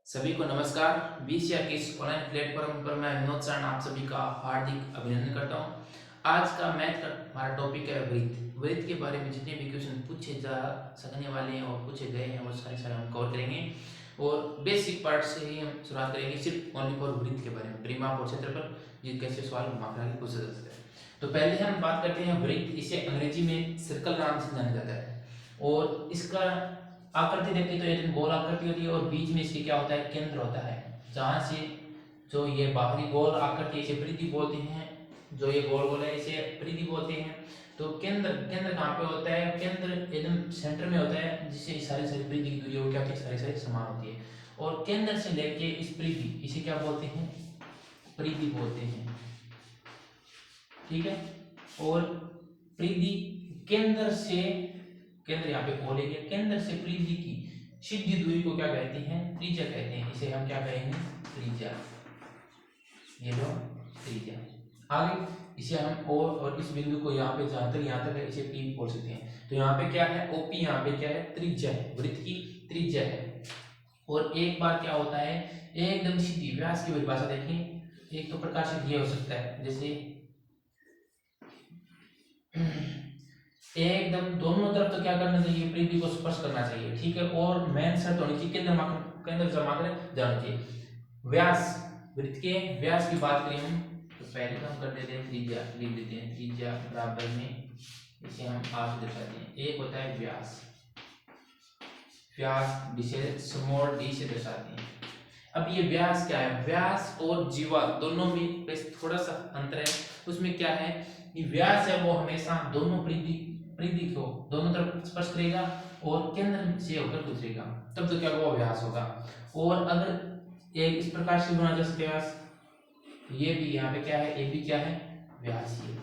सभी को नमस्कार। 20 के इस ऑनलाइन प्लेटफॉर्म पर मैं विनोद सरण आप सभी का हार्दिक अभिनंदन करता हूं। आज का मैथ का हमारा टॉपिक है वृत्त। वृत्त के बारे में जितने भी क्वेश्चन पूछे जा सकने वाले हैं और पूछे गए हैं वो सारे हम कवर करेंगे और बेसिक पार्ट से ही हम शुरुआत करेंगे, सिर्फ ओनली फॉर वृत्त के बारे में, परिमाप और क्षेत्रफल, ये कैसे सवाल घुमा फिरा के पूछा जा सकता है। तो पहले हम बात करते हैं वृत्त। इसे अंग्रेजी में सर्कल नाम से जाना जाता है और इसका आकृति देखिए तो एक गोल आकृति होती है और बीच में इसके क्या होता है, केंद्र होता है, जहां से जो ये बाहरी गोल आकृति इसे परिधि बोलते हैं, जो ये गोल गोल है इसे परिधि बोलते हैं। तो केंद्र केंद्र कहाँ पे होता है, केंद्र एकदम सेंटर में होता है, जिससे सारी सारी परिधि की दूरी वो क्या होती है, सारी सारी समान होती है। और केंद्र से लेके इस परिधि, इसे क्या बोलते हैं, परिधि बोलते हैं, ठीक है। और परिधि केंद्र से, केंद्र यहाँ पे खोलेंगे, केंद्र से परिधि की सीधी दूरी को क्या कहते हैं, त्रिज्या कहते हैं। इसे हम क्या कहेंगे, त्रिज्या। ये लो त्रिज्या। आगे इसे हम और इस बिंदु को यहाँ पे जहां तक यहाँ तक है इसे पी बोल सकते हैं। तो यहाँ पे क्या है, ओपी, यहाँ पे क्या है, त्रिज्या है, वृत्त की त्रिज्या है। और एक बार क्या होता है, एकदम सीधी व्यास की परिभाषा देखिए, एक तो प्रकाशित ये हो सकता है, जैसे एकदम दोनों तरफ तो क्या करना चाहिए, परिधि को स्पर्श करना चाहिए, ठीक है। और मेन शर्त होनी चाहिए केंद्र जमा कर जाना चाहिए। व्यास, वृत्त के व्यास की बात करें हम तो पहले तो हम कर देते हैं त्रिज्या, लिख देते हैं त्रिज्या बराबर में, इसे हम आर से दर्शाते हैं। एक होता है व्यास, व्यास जिसे स्मॉल डी से दर्शाते हैं। अब ये व्यास क्या है, व्यास और जीवा दोनों में थोड़ा सा अंतर है। उसमें क्या है कि व्यास है वो हमेशा दोनों परिधि परिधि को दोनों तरफ स्पर्श करेगा और केंद्र से होकर गुजरेगा, तब तो क्या वो व्यास होगा। और अगर एक इस प्रकार से बना जा सकता व्यास, ये भी यहाँ पे क्या है, ये भी क्या है, व्यास ही है।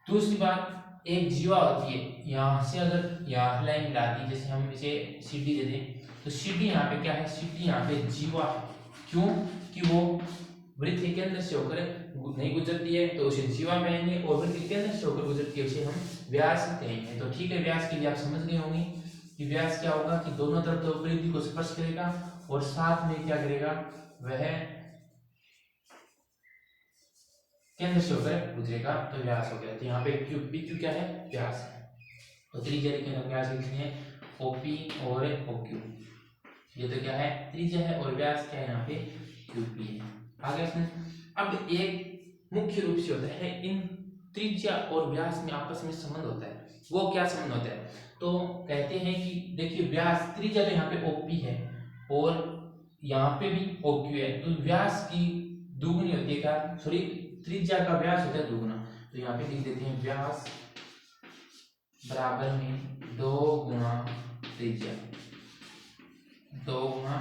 दूसरी बात, एक जीवा होती है, यहाँ से अगर यहाँ लाइन मिला दी, जैसे हम इसे सीडी दे दें तो सीडी यहाँ पे क्या है, सीडी यहाँ पे जीवा है। क्यों कि वो वृत्त के केंद्र से होकर नहीं गुजरती है तो उसे जीवा कहेंगे, और वृत्त के केंद्र से होकर गुजरती है उसे हम व्यास कहेंगे। तो ठीक है, व्यास के लिए आप समझ गए होंगे कि व्यास क्या होगा कि दोनों तरफ तो परिधि को स्पर्श करेगा और साथ में क्या करेगा, वह केंद्र से होकर गुजरेगा, तो व्यास हो गया। तो यहाँ पे क्यू पी क्यू क्या है, व्यास है। तो त्रिज्या लिखेंगे, व्यास लिखते हैं ओपी और ओक्यू, ये तो क्या है, त्रिज्या है, और व्यास क्या है यहाँ पे, क्यूपी है। आगे इसमें अब एक मुख्य रूप से होता है, इन त्रिज्या और व्यास में आपस में संबंध होता है। वो क्या संबंध होता है, तो कहते हैं कि देखिए व्यास, त्रिज्या तो यहाँ पे ओपी है और यहाँ पे भी ओक्यू है, तो व्यास की दुगुनी होती है, क्या सॉरी, त्रिज्या का व्यास होता है दुगुना। तो यहाँ पे लिख देते हैं व्यास बराबर में 2 गुना त्रिज्या, 2 गुना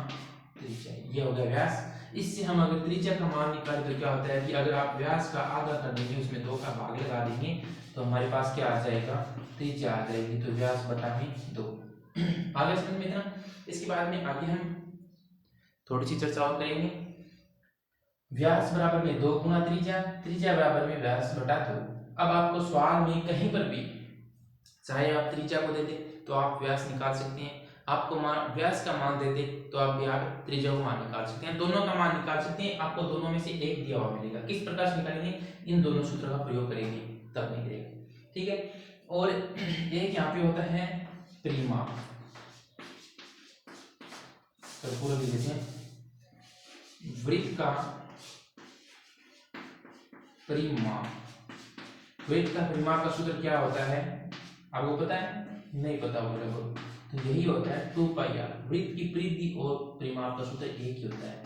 त्रिज्या, ये हो गया व्यास। इससे हम अगर त्रिज्या का मान निकालें तो क्या होता है कि अगर आप व्यास का आधा कर देंगे, उसमें 2 का भाग लगा देंगे, तो हमारे पास क्या आ जाएगा, त्रिज्या आ जाएगी। तो व्यास बटा में 2। आगे समझ में इतना। इसके बाद में आगे हम थोड़ी सी चर्चा और करेंगे। व्यास बराबर में 2 गुना त्रिज्या, त्रिज्या बराबर में व्यास बटा 2। अब आपको सवाल में कहीं पर भी चाहे आप त्रिज्या को दे दे तो आप व्यास निकाल सकते हैं, आपको मान व्यास का मान दे दे तो आप यहाँ त्रिज्या को मान निकाल सकते हैं, दोनों का मान निकाल सकते हैं। आपको दोनों में से एक दिया हुआ मिलेगा, किस प्रकार से निकालेंगे, इन दोनों सूत्रों का प्रयोग करेंगे तब निकलेगा, ठीक है। और एक यहाँ पे होता है परिमाप, तो पूरा लिख देते हैं, वृत्त का परिमाप। वृत्त का परिमाप का सूत्र क्या होता है, आपको पता है, नहीं पता होगा लगभग, तो यही होता है 2 पाई आर। वृत्त की परिधि और परिमाप का सूत्र एक ही होता है,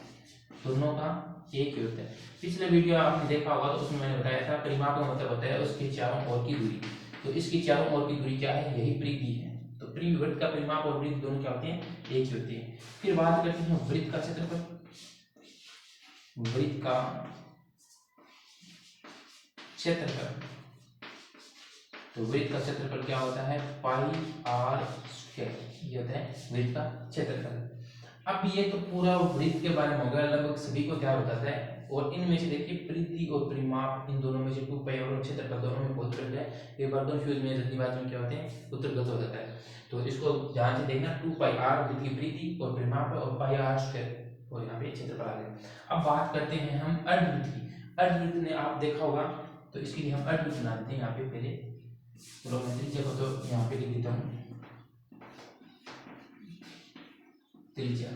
दोनों का एक ही होता है। पिछले वीडियो आपने देखा होगा तो उसमें मैंने बताया था परिमाप का मतलब होता है उसके चारों ओर की दूरी। तो इसकी चारों ओर की दूरी क्या है, यही परिधि है। तो वृत्त का परिमाप और वृत्त दोनों क्या होते हैं, एक ही होते हैं। फिर बात करते हैं वृत्त का क्षेत्रफल। वृत्त का क्षेत्रफल, तो वृत्त का क्षेत्रफल क्या होता है, पाई आर स्क्वायर, ये होता है वृत्त का क्षेत्रफल। अब ये तो पूरा वृत्त के बारे में हो गया, लगभग सभी को तैयार हो जाता है। और इनमें से देखिए परिधि और परिमाप, इन दोनों में से 2 पाई और क्षेत्रफल दोनों में बहुत फर्क है। एक बार कंफ्यूज में जल्दीबाजी में क्या होते हैं, उत्तर गलत हो जाता है। तो इसको ध्यान से देखना, 2 पाई आर वृत्त की परिधि और परिमाप है, और पाई आर स्क्वायर और यहाँ पे क्षेत्रफल आ गया। अब बात करते हैं हम अर्धवृत्त की। अर्धवृत्त ने आप देखा होगा, तो इसके लिए हम अर्धवृत्त बना देते हैं यहाँ पे पहले। चलो मैं त्रिज्या को तो यहाँ पे लिख देता हूँ, त्रिज्या,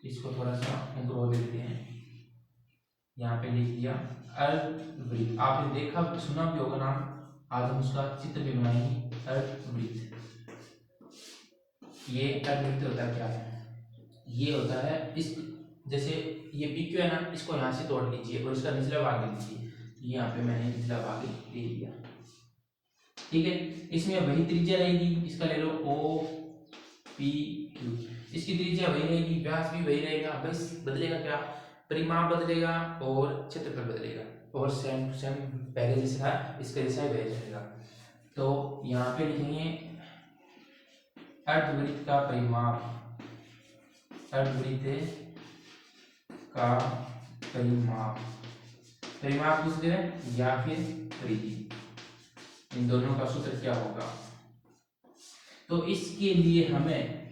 इसको थोड़ा सा ऊपर दे देते हैं, यहाँ पे लिख दिया अर्धवृत्त। आपने देखा सुना भी होगा नाम, आज हम उसका चित्र भी बनाएंगे, अर्धवृत्त। ये अर्धवृत्त होता क्या है? ये होता है इस, जैसे ये PQ है ना, इसको यहाँ से तोड़ लीजिए और इसका निचला भाग ले लीजिए। यहाँ पे मैंने निचला भाग ले लिया, ठीक है। इसमें वही त्रिज्या रहेगी, इसका ले लो OPQ, इसकी त्रिज्या वही रहेगी, व्यास भी वही रहेगा, बस बदलेगा क्या? परिमाप बदलेगा और क्षेत्रफल बदलेगा, और सेम टू सेम पहले जैसे था इसका जैसा ही वही रहेगा। तो यहाँ पे लिखेंगे अर्धवृत्त का परिमाप, अर्धवृत्त का परिमाप, परिमाप पूछ दे या फिर परिधि, इन दोनों का सूत्र क्या होगा? तो इसके लिए हमें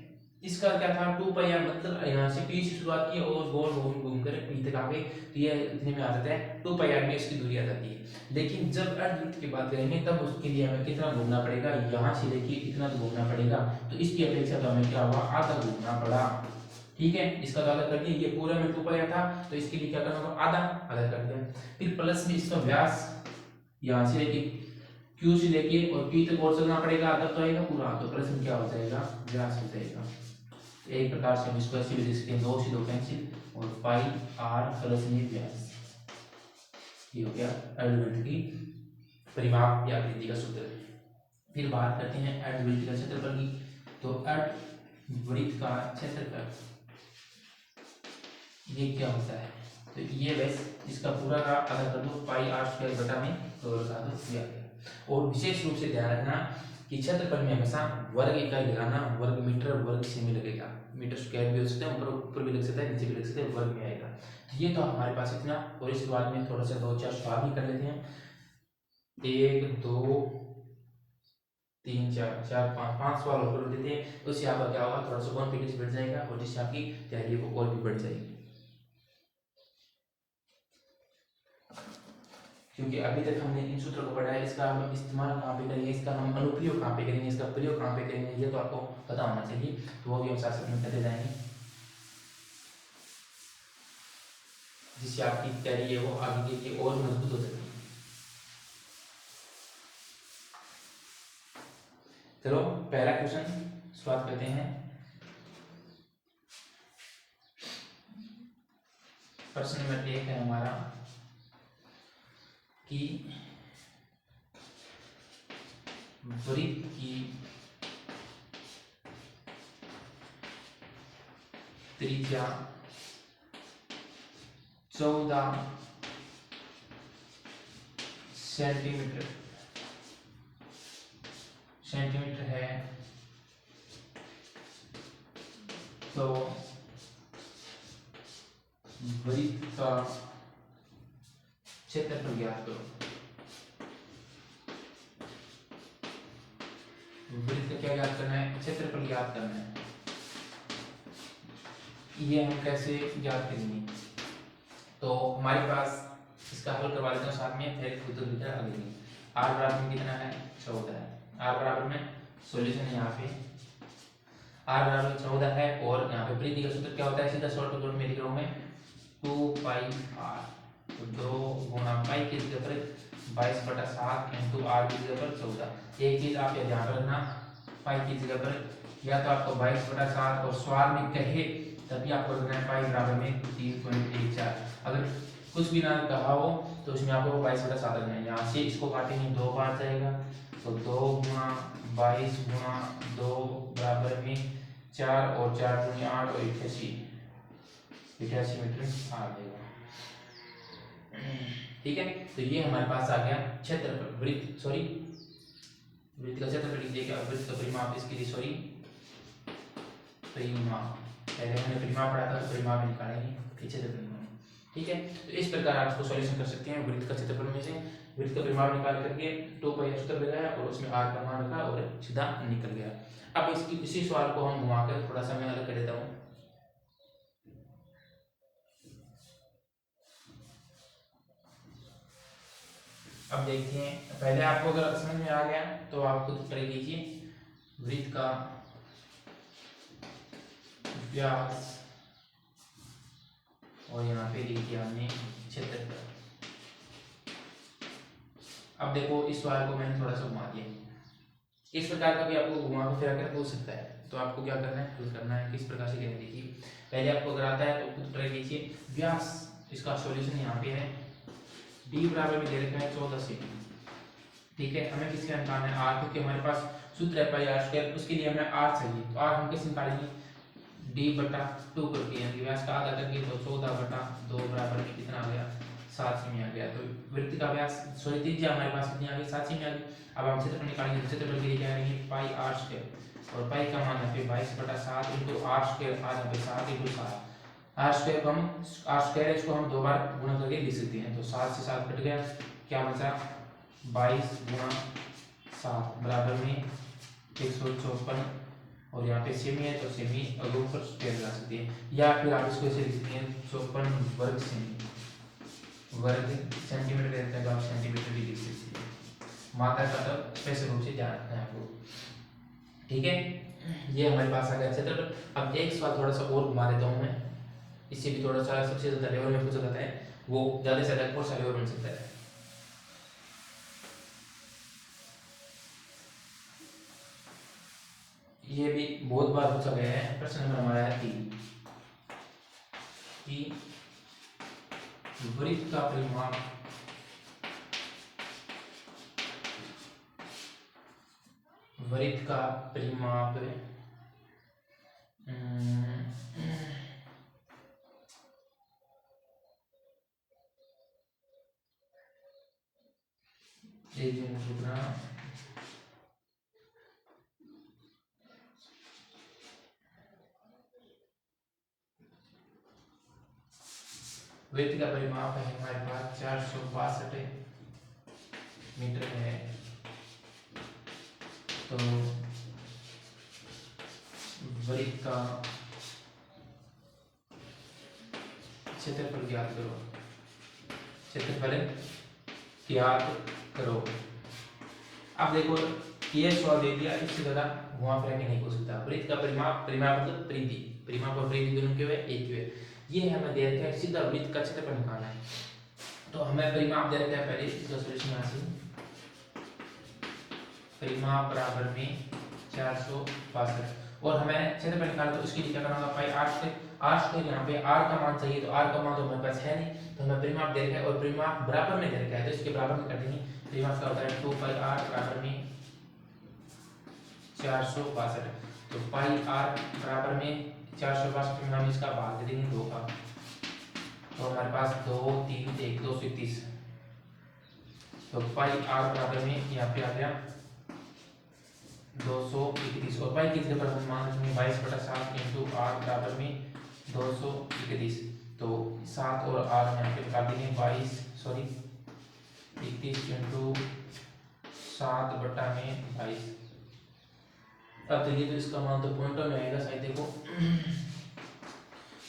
इसका क्या था, 2πr, मतलब यहाँ से P से शुरुआत की और गोल घूम घूम कर P तक आ गए, तो ये इतने में आ जाता है 2πr में इसकी दूरी आ जाती है। लेकिन जब अर्धवृत्त की बात करेंगे तब उसके लिए हमें कितना घूमना पड़ेगा, यहाँ से देखिए इतना तो घूमना पड़ेगा, तो इसकी अपेक्षा तो हमें क्या हुआ, आधा घूमना पड़ा, ठीक है। इसका तो आधा कर दिया, ये पूरा में 2πr था, तो इसके लिए क्या करना होगा, आधा आधा कर दिया। फिर प्लस में इसका व्यास यहाँ से लेके Q से लेके और P तक और चलना पड़ेगा, आधा तो आएगा पूरा, तो प्लस में क्या हो जाएगा, व्यास हो जाएगा। एक प्रकार से हम इसको ऐसे भी लिख सकते हैं, 2 से 2 कैंसिल और पाई r प्लस में व्यास, ये हो गया अर्धवृत्त की परिमाप या परिधि का सूत्र। फिर बात करते हैं अर्धवृत्त का क्षेत्रफल की। तो अर्धवृत्त का क्षेत्रफल ये क्या होता है, तो ये बस इसका पूरा का आधा कर दो, पाई r स्क्वायर बटा में तो लगा दो, ये आ गया। और विशेष रूप से ध्यान रखना कि क्षेत्रफल में हमेशा वर्ग इकाई लगाना, वर्ग मीटर वर्ग सेमी लगेगा, मीटर स्क्वायर भी हो सकता है, ऊपर भी लग सकता है, नीचे भी लग सकता है, वर्ग में आएगा। तो ये तो हमारे पास इतना, और इसके बाद में थोड़ा सा 2-4 सवाल भी कर लेते हैं, 1 2 3 4 5 सवाल और कर देते हैं, उससे आपका क्या होगा, थोड़ा सा कॉन्फिडेंस बढ़ जाएगा और जिससे आपकी तैयारी को और भी बढ़ जाएगी। क्योंकि अभी तक हमने इन सूत्रों को पढ़ा है, इसका हम इस्तेमाल कहाँ पे करेंगे, इसका हम अनुप्रयोग कहाँ पे करेंगे, इसका प्रयोग कहाँ पे करेंगे, ये तो आपको पता होना चाहिए, तो वो भी हम साथ साथ में करते जाएंगे, जिससे आपकी तैयारी है वो आगे के लिए और मजबूत हो सकती है। चलो पहला क्वेश्चन शुरुआत करते हैं। प्रश्न नंबर 1 है हमारा कि वृत्त की त्रिज्या 14 सेंटीमीटर है, तो वृत्त का क्षेत्रफल ज्ञात करो। वृत्त का क्या ज्ञात करना है, क्षेत्रफल ज्ञात करना है। ये हम कैसे ज्ञात करेंगे, तो हमारे पास इसका हल करवा लेते हैं साथ में, फिर उत्तर लिखना आगे। r बराबर में कितना है, 14 है, r बराबर में सॉल्यूशन है, यहाँ पे r बराबर 14 है, और यहाँ पे परिधि का सूत्र क्या होता है, सीधा शॉर्ट कट में लिख रहा हूँ मैं, 2πr, तो 2 गुणा पाई की जगह पर 22/7 इंटू r की जगह पर 14। एक चीज आप ये ध्यान रखना, पाई की जगह पर या तो आपको 22/7 और सवाल में कहे तभी आपको रखना है पाई बराबर में 3.14। अगर कुछ भी ना कहा हो तो उसमें आपको 22/7 रखना है। यहाँ से इसको काटेंगे 2 बार जाएगा, तो 2 गुणा 22 गुणा 2 बराबर में 4 और 4 दूनी 8 और 88 मीटर आ जाएगा, ठीक है। तो ये हमारे पास आ गया क्षेत्रफल, वृत्त वृत्त का क्षेत्रफल लिख दिया, वृत्त का परिमाप, इसके लिए परिमाप, पहले हमने परिमाप पढ़ा था तो परिमाप निकालेंगे, फिर क्षेत्रफल, ठीक है। तो इस प्रकार आप इसको सॉल्यूशन कर सकते हैं। वृत्त का क्षेत्रफल में से वृत्त का परिमाप निकाल करके 2πr सूत्र लगाया और उसमें r का मान रखा और सीधा निकल गया। अब इसी सवाल को हम घुमाकर थोड़ा सा मैं अलग कर देता हूँ। अब देखते हैं, पहले आपको अगर समझ में आ गया तो आप खुद ट्राई कीजिए। वृत्त का व्यास और यहाँ पे लिख दिया हमने क्षेत्रफल। अब देखो इस सवाल को मैंने थोड़ा सा घुमा दिया, इस प्रकार का भी आपको घुमा के फिरा कर हो सकता है। तो आपको क्या करना है, हल करना है। किस प्रकार से कहने देखिए, पहले आपको अगर आता है तो खुद ट्राई कीजिए। व्यास, इसका सॉल्यूशन यहाँ पे है, d बराबर में दे रखा है 14 सेमी। ठीक है, हमें किसका निकालना है, r, क्योंकि हमारे पास सूत्र है पाई r स्क्वायर, उसके लिए हमें r चाहिए। तो r हम कैसे निकालेंगे, d/2 करके, यानी व्यास का आधा करके तो 14/2 बराबर में कितना आ गया, 7 सेमी आ गया। तो वृत्त का व्यास सॉरी त्रिज्या हमारे पास कितनी आ गई, 7 सेमी आ गई। अब हम क्षेत्रफल निकालेंगे, तो क्षेत्रफल के लिए क्या करेंगे, पाई r स्क्वायर, और पाई का मान है 22/7 इंटू r स्क्वायर, आ जाए 7 इंटू 7। r स्क्वायर को हम r स्क्वायर है, इसको हम दो बार गुणा करके लिख सकते हैं। तो 7 से 7 कट गया, क्या बचा 22 गुणा 7 बराबर में 154, और यहाँ पे सेमी है तो सेमी अगर ऊपर स्क्वायर लगा सकते हैं, या फिर आप इसको ऐसे लिख सकते हैं 54 वर्ग सेमी, वर्ग सेंटीमीटर रहता है तो आप सेंटीमीटर भी लिख सकते हैं। मात्रा का तब स्पेशल रूप से ध्यान रखना है आपको। ठीक है, ये हमारे पास आ गया क्षेत्रफल। अब एक सवाल थोड़ा सा और घुमा देता हूँ मैं, इससे भी थोड़ा सा सबसे ज्यादा लेवल में पूछा जाता है, वो ज्यादा से ज्यादा कौन सा लेवल बन सकता है। ये भी बहुत बार पूछा गया है, प्रश्न नंबर हमारा है 3 कि वृत्त का परिमाप वृत्त का परिमाप है हमारे पास 462 मीटर है। तो वृत्त का क्षेत्रफल ज्ञात करो, क्षेत्रफल ज्ञात करो। अब देखो ये सवाल दे दिया, इससे ज्यादा घुमा फिरा के नहीं हो सकता। वृत्त का परिमाप, परिमाप मतलब परिधि, परिमाप और परिधि दोनों के हुए एक ही है। ये हमें दे रखा है, सीधा वृत्त का क्षेत्रफल निकालना है। तो हमें परिमाप दे रखा है, पहले इसका सॉल्यूशन यहाँ से, परिमाप बराबर में 462, और हमें क्षेत्रफल निकालना, तो उसके लिए क्या करना होगा, पाई r स्क्वायर, यहाँ पे r का मान चाहिए, तो r का मान तो हमारे पास है नहीं, तो हमें परिमाप दे रखा है और परिमाप बराबर में दे रखा है, तो इसके बराबर में कर देंगे। परिमाप का होता है 2 पाई r बराबर में 462, तो पाई r बराबर में 462 में हम इसका भाग दे देंगे 2 का, तो हमारे पास 2 3 1 231, तो पाई r बराबर में यहाँ पे आ गया 231, और पाई की जगह पर हम मान रखेंगे 22/7 इंटू r बराबर में 231, तो 7 और r यहाँ पे निकाल देंगे 31 इंटू 7/22। अब देखिए तो इसका मान तो पॉइंटर में आएगा शायद, देखो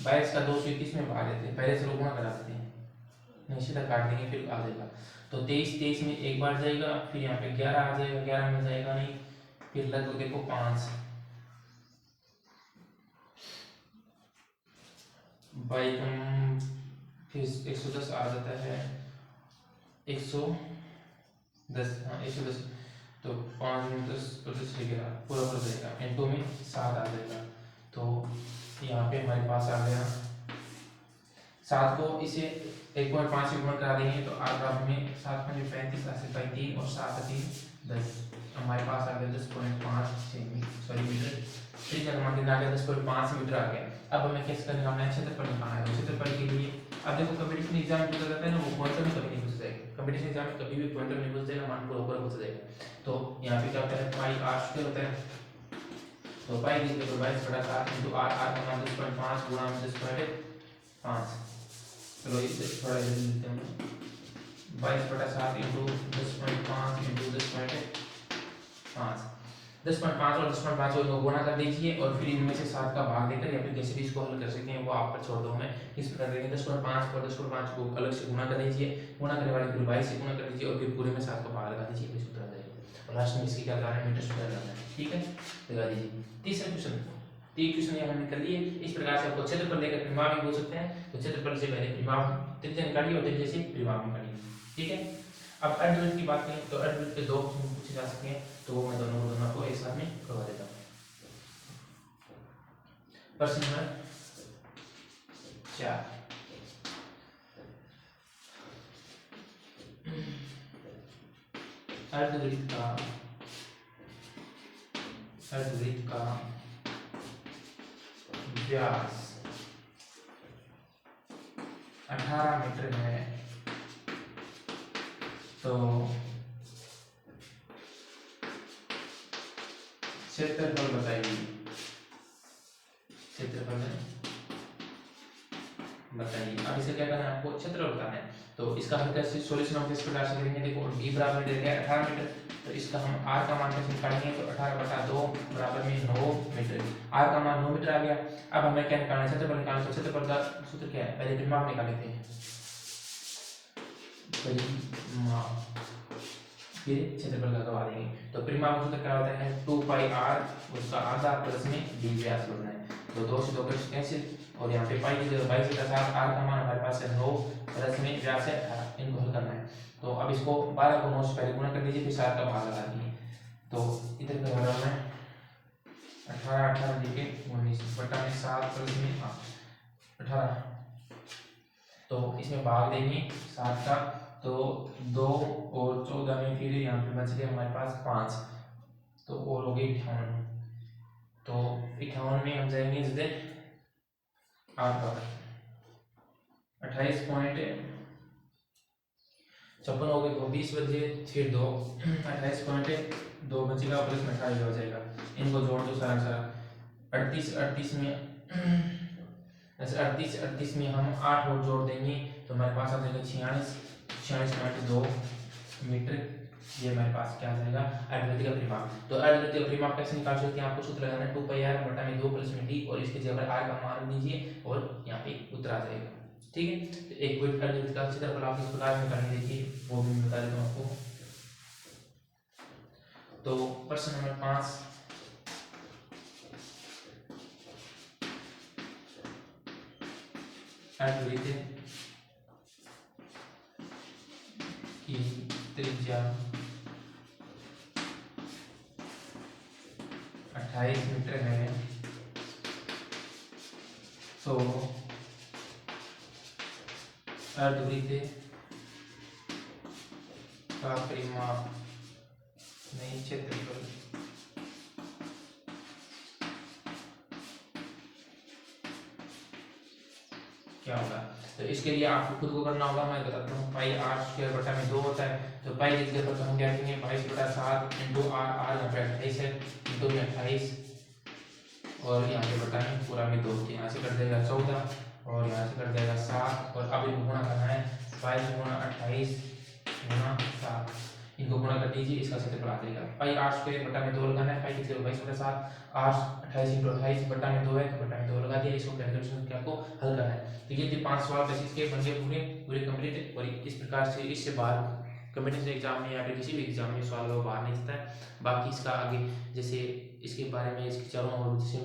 22 का 231 में भाग देते हैं, पहले से लोग गुणा करा देते हैं, नहीं सीधा काट देंगे फिर आ जाएगा। तो 23 में एक बार जाएगा, फिर यहाँ पे 11 आ जाएगा, 11 में जाएगा नहीं, फिर लगभग देखो 5 बाई फिर 110 आ जाता है, 110, हाँ 110, तो 5 में 10 तो 10 लगेगा, पूरा भर जाएगा, इंटू में 7 आ जाएगा। तो यहाँ पे हमारे पास आ गया 7 को इसे 1.5 से गुणा करा देंगे, तो r बराबर में 7 5 35, 3 और 7 3 10, हमारे पास आ गया 10.5 मीटर, ठीक है, हमारे आ गया 10.5 मीटर आ गया। अब हमें कैसे करना है, क्षेत्रफल निकालना है। क्षेत्रफल के लिए अब देखो कंपटीशन एग्जाम में पूछा जाता है ना, वो पॉइंटर में कभी नहीं पूछा जाएगा, कंपटीशन एग्जाम में कभी भी पॉइंटर नहीं पूछा जाएगा, मान पूरा ऊपर पूछा जाएगा। तो यहाँ पे क्या होता है, पाई r स्क्वायर होता है, तो पाई की जगह 22/7 इंटू r, r का मान 10.5 गुणा 10.5, चलो इसे थोड़ा जल्दी लिखते हैं, 22/7 इंटू 10.5 इंटू 10.5, 10.5 और 10.5 को इनको गुणा कर दीजिए और फिर इनमें से 7 का भाग देकर या फिर कैसे भी इसको हल कर सकते हैं वो आप पर छोड़ दो। मैं किस प्रकार करेंगे, 10.5 और 10.5 को अलग से गुणा कर दीजिए, गुणा करने वाले फिर 22 से गुणा कर दीजिए और फिर पूरे में 7 का भाग लगा दीजिए, फिर सूत्र आ जाएगा और लास्ट में इसकी क्या करना है, मीटर स्क्वायर लगाना है। ठीक है, लगा दीजिए। तीसरा क्वेश्चन, 3 क्वेश्चन यहाँ हमने कर लिए। इस प्रकार से आपको क्षेत्रफल लेकर परिमाप भी पूछ सकते हैं, तो क्षेत्रफल से पहले परिमाप त्रिज्या निकालिए और त्रिज्या से परिमाप निकालिए। ठीक है, अब अर्धवृत्त की बात करें तो अर्धवृत्त के 2 क्वेश्चन पूछे जा सकते हैं, तो मैं दोनों को एक साथ में करवा देता हूँ। प्रश्न नंबर 4, अर्धवृत्त का व्यास 18 मीटर है, तो क्षेत्रफल बताइए, क्षेत्रफल बताइए। अब इसे क्या करना है, आपको क्षेत्रफल बताना है, तो इसका हल कैसे, सॉल्यूशन हम किस प्रकार से करेंगे, देखो d बराबर दे दिया 18 मीटर, तो इसका हम r का मान कैसे निकालेंगे, तो 18/2 बराबर में 9 मीटर, r का मान 9 मीटर आ गया। अब हमें क्या निकालना है, क्षेत्रफल निकालना है, तो क्षेत्रफल का सूत्र क्या है, पहले परिमाप निकाल लेते हैं, परिमाप फिर क्षेत्रफल का करवा देंगे। तो परिमाप सूत्र क्या होता है, 2πr उसका आधा प्लस में d व्यास होना है, तो 2 से 2 कैंसिल और यहाँ पे पाई की जगह 22 का साथ r का मान हमारे पास है 9 प्लस में व्यास है 18, इनको हल करना है। तो अब इसको 12 को 9 से पहले गुणा कर दीजिए, फिर 7 का भाग लगा दीजिए, तो इधर का हो रहा है 18 लिखे 19 बटा में 7 प्लस में 18, तो इसमें भाग देंगे 7 का, तो 2 और 14 में फिर यहाँ पे बच गया हमारे पास 5, तो और हो गई 58, तो 58 में हम जाएंगे सीधे 8 बार 28.56 हो गए, तो 20 बचे फिर 2 28.2 बचेगा प्लस में 28 हो जाएगा, इनको जोड़ दो सारा सारा 38 में 38 में हम 8 और जोड़ देंगे तो हमारे पास आ जाएगा 46.2 मीटर, ये हमारे पास क्या आ जाएगा, अर्धवृत्त का परिमाप। तो अर्धवृत्त का परिमाप कैसे निकाल सकते हैं, आपको सूत्र लगाना है 2πr बटा में 2 प्लस में d और इसके जगह r का मान दीजिए और यहाँ पे उत्तर आ जाएगा। ठीक है, तो एक वृत्त अर्धवृत्त का क्षेत्रफल आप इस प्रकार में करने देखिए, वो भी बता देता हूँ आपको। तो प्रश्न नंबर 5, अर्धवृत्त की त्रिज्या 28 मीटर है, तो अर्धवृत्त का परिमाप नहीं क्षेत्रफल क्या होगा, तो इसके लिए आपको खुद को करना होगा, मैं बताता हूँ। पाई r स्क्वायर बटा में 2 होता है, तो पाई की जगह पर हम क्या करेंगे 22/7 इंटू r, r यहाँ पे 28 है, इंटू में 28 और यहाँ पे बटा में पूरा में 2, यहाँ से कट जाएगा 14 और यहाँ से कट जाएगा 7 और अब इनको गुणा करना है 22 गुणा 28 गुणा 7, इनको गुणा कर दीजिए, इसका क्षेत्रफल आ जाएगा। पाई r स्क्वायर बटा में 2 लगाना है, पाई की जगह 22/7, r 28 इंटू 28 बटा में 2 है तो बटा में 2 लगा दिया, इसको कैलकुलेशन क्या को हल करना है। तो ये 5 सवाल बेसिस के बन गए पूरे कंप्लीट, और इस प्रकार से इससे बाहर कॉम्पिटिशन एग्जाम में या फिर किसी भी एग्जाम में सवाल वो बाहर नहीं जाता है। बाकी इसका आगे जैसे इसके बारे में इसके चारों ओर जैसे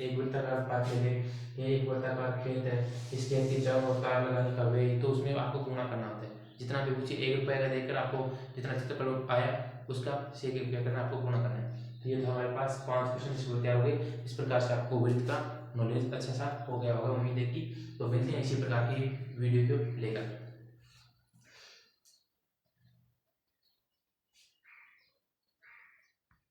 एक वृत्ताकार पार्क है, ये एक वृत्ताकार खेत है, इसके अंदर चारों ओर तार लगाने का वे, तो उसमें आपको गुणा करना होता है, जितना भी पूछे 1 रुपये का देकर आपको जितना क्षेत्रफल आया उसका से 1 रुपया करना, आपको गुणा करना है। तो ये तो हमारे पास 5 क्वेश्चन तैयार हो गए। इस प्रकार से आपको वृत्त का नॉलेज अच्छा सा हो गया होगा, उम्मीद है कि। तो मिलते हैं इसी प्रकार की वीडियो को लेकर।